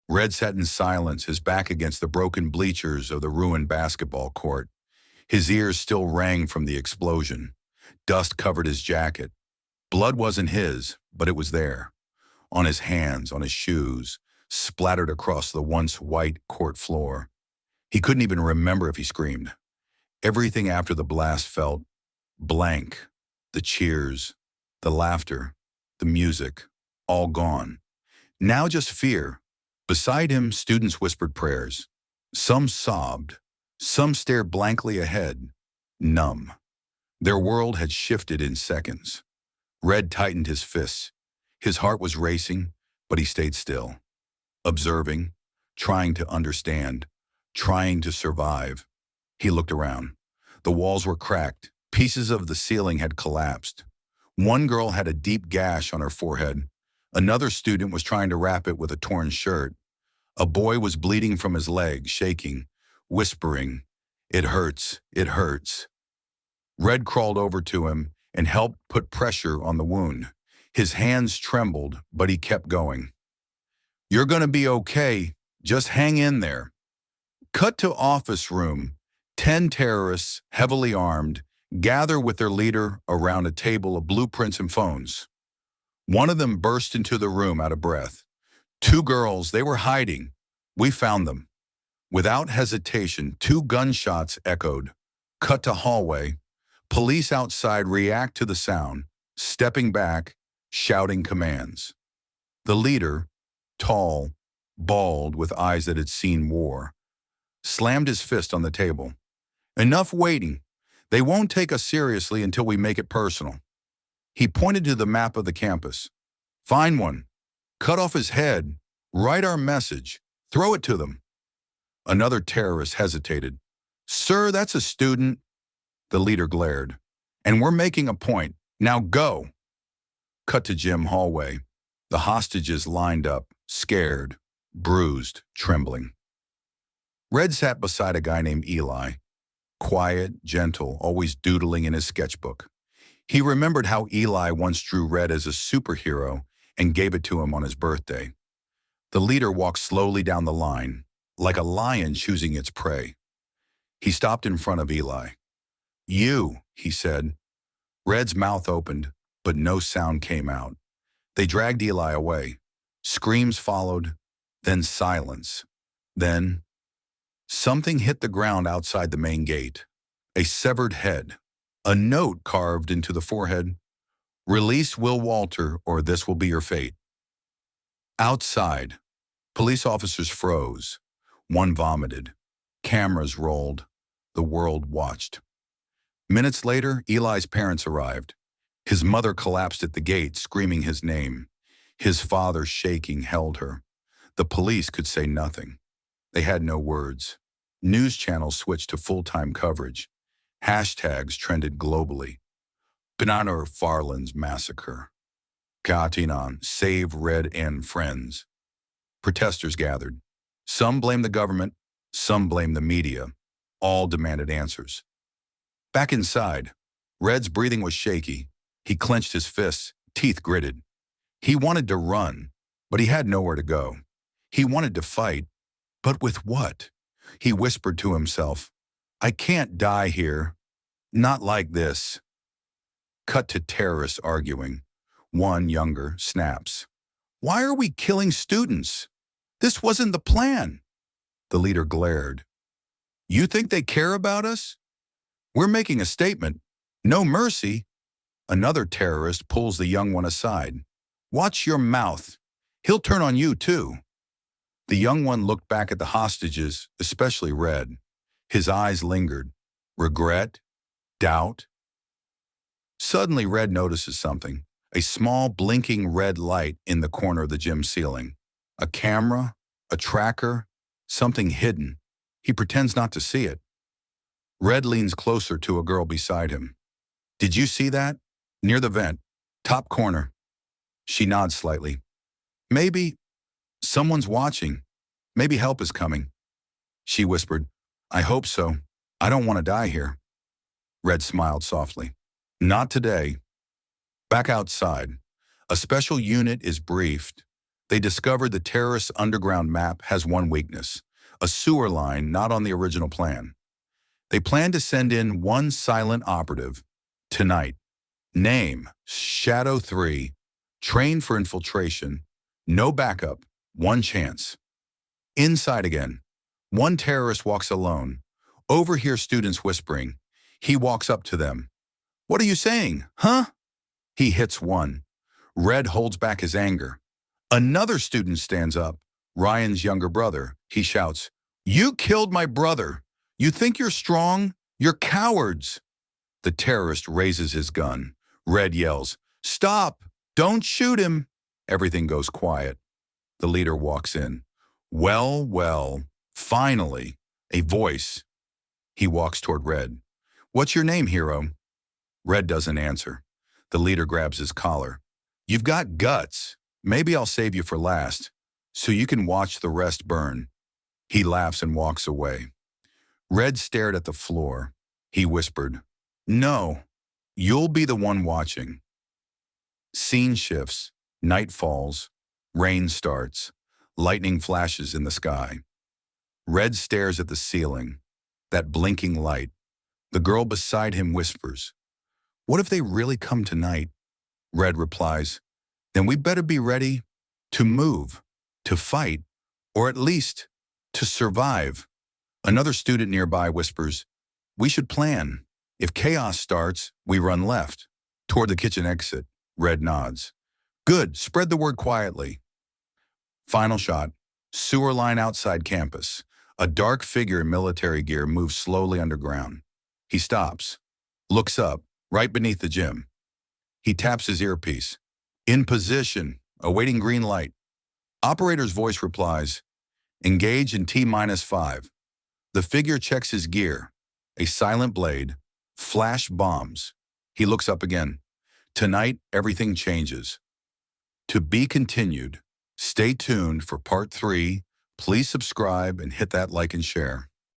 Red sat in silence, his back against the broken bleachers of the ruined basketball court. His ears still rang from the explosion. Dust covered his jacket. Blood wasn't his, but it was there. On his hands, on his shoes, splattered across the once white court floor. He couldn't even remember if he screamed. Everything after the blast felt blank. The cheers, the laughter, the music, all gone. Now just fear. Beside him, students whispered prayers. Some sobbed. Some stared blankly ahead, numb. Their world had shifted in seconds. Red tightened his fists. His heart was racing, but he stayed still. Observing, trying to understand, trying to survive. He looked around. The walls were cracked. Pieces of the ceiling had collapsed. One girl had a deep gash on her forehead. Another student was trying to wrap it with a torn shirt. A boy was bleeding from his leg, shaking, whispering, "It hurts, it hurts." Red crawled over to him and helped put pressure on the wound. His hands trembled, but he kept going. "You're gonna be okay. Just hang in there." Cut to office room. 10 terrorists, heavily armed, gather with their leader around a table of blueprints and phones. One of them burst into the room out of breath. "Two girls, they were hiding. We found them." Without hesitation, 2 gunshots echoed. Cut to hallway. Police outside react to the sound, stepping back, shouting commands. The leader, tall, bald, with eyes that had seen war, slammed his fist on the table. "Enough waiting. They won't take us seriously until we make it personal." He pointed to the map of the campus. "Find one. Cut off his head. Write our message. Throw it to them." Another terrorist hesitated. "Sir, that's a student." The leader glared. "And we're making a point. Now go." Cut to gym hallway. The hostages lined up, scared, bruised, trembling. Red sat beside a guy named Eli. Quiet, gentle, always doodling in his sketchbook. He remembered how Eli once drew Red as a superhero and gave it to him on his birthday. The leader walked slowly down the line, like a lion choosing its prey. He stopped in front of Eli. "You," he said. Red's mouth opened, but no sound came out. They dragged Eli away. Screams followed, then silence. Then something hit the ground outside the main gate. A severed head. A note carved into the forehead. "Release Will Walter or this will be your fate." Outside, police officers froze. One vomited. Cameras rolled. The world watched. Minutes later, Eli's parents arrived. His mother collapsed at the gate, screaming his name. His father, shaking, held her. The police could say nothing. They had no words. News channels switched to full-time coverage. Hashtags trended globally. Banana Farlands massacre. Katinan, save Red and friends. Protesters gathered. Some blamed the government, some blamed the media. All demanded answers. Back inside, Red's breathing was shaky. He clenched his fists, teeth gritted. He wanted to run, but he had nowhere to go. He wanted to fight, but with what? He whispered to himself, "I can't die here. Not like this." Cut to terrorists arguing. One, younger, snaps. "Why are we killing students? This wasn't the plan." The leader glared. "You think they care about us? We're making a statement. No mercy." Another terrorist pulls the young one aside. "Watch your mouth. He'll turn on you too." The young one looked back at the hostages, especially Red. His eyes lingered. Regret? Doubt? Suddenly, Red notices something. A small, blinking red light in the corner of the gym ceiling. A camera, a tracker, something hidden. He pretends not to see it. Red leans closer to a girl beside him. "Did you see that? Near the vent. Top corner." She nods slightly. "Maybe someone's watching. Maybe help is coming." She whispered, "I hope so. I don't want to die here." Red smiled softly. "Not today." Back outside, a special unit is briefed. They discovered the terrorists' underground map has one weakness, a sewer line not on the original plan. They plan to send in one silent operative tonight. Name, Shadow 3, trained for infiltration, no backup, one chance. Inside again. One terrorist walks alone. Overhears students whispering. He walks up to them. "What are you saying, huh?" He hits one. Red holds back his anger. Another student stands up, Ryan's younger brother. He shouts, "You killed my brother. You think you're strong? You're cowards." The terrorist raises his gun. Red yells, "Stop! Don't shoot him!" Everything goes quiet. The leader walks in. Well, well, finally, a voice. He walks toward Red. "What's your name, hero?" Red doesn't answer. The leader grabs his collar. "You've got guts. Maybe I'll save you for last, so you can watch the rest burn." He laughs and walks away. Red stared at the floor. He whispered, "No, you'll be the one watching." Scene shifts. Night falls. Rain starts. Lightning flashes in the sky. Red stares at the ceiling. That blinking light. The girl beside him whispers, "What if they really come tonight?" Red replies, "Then we better be ready to move, to fight, or at least to survive." Another student nearby whispers, "We should plan. If chaos starts, we run left, toward the kitchen exit." Red nods. "Good, spread the word quietly." Final shot, sewer line outside campus. A dark figure in military gear moves slowly underground. He stops, looks up, right beneath the gym. He taps his earpiece. "In position, awaiting green light." Operator's voice replies, "Engage in T-5. The figure checks his gear. A silent blade. Flash bombs. He looks up again. Tonight, everything changes. To be continued. Stay tuned for part 3. Please subscribe and hit that like and share.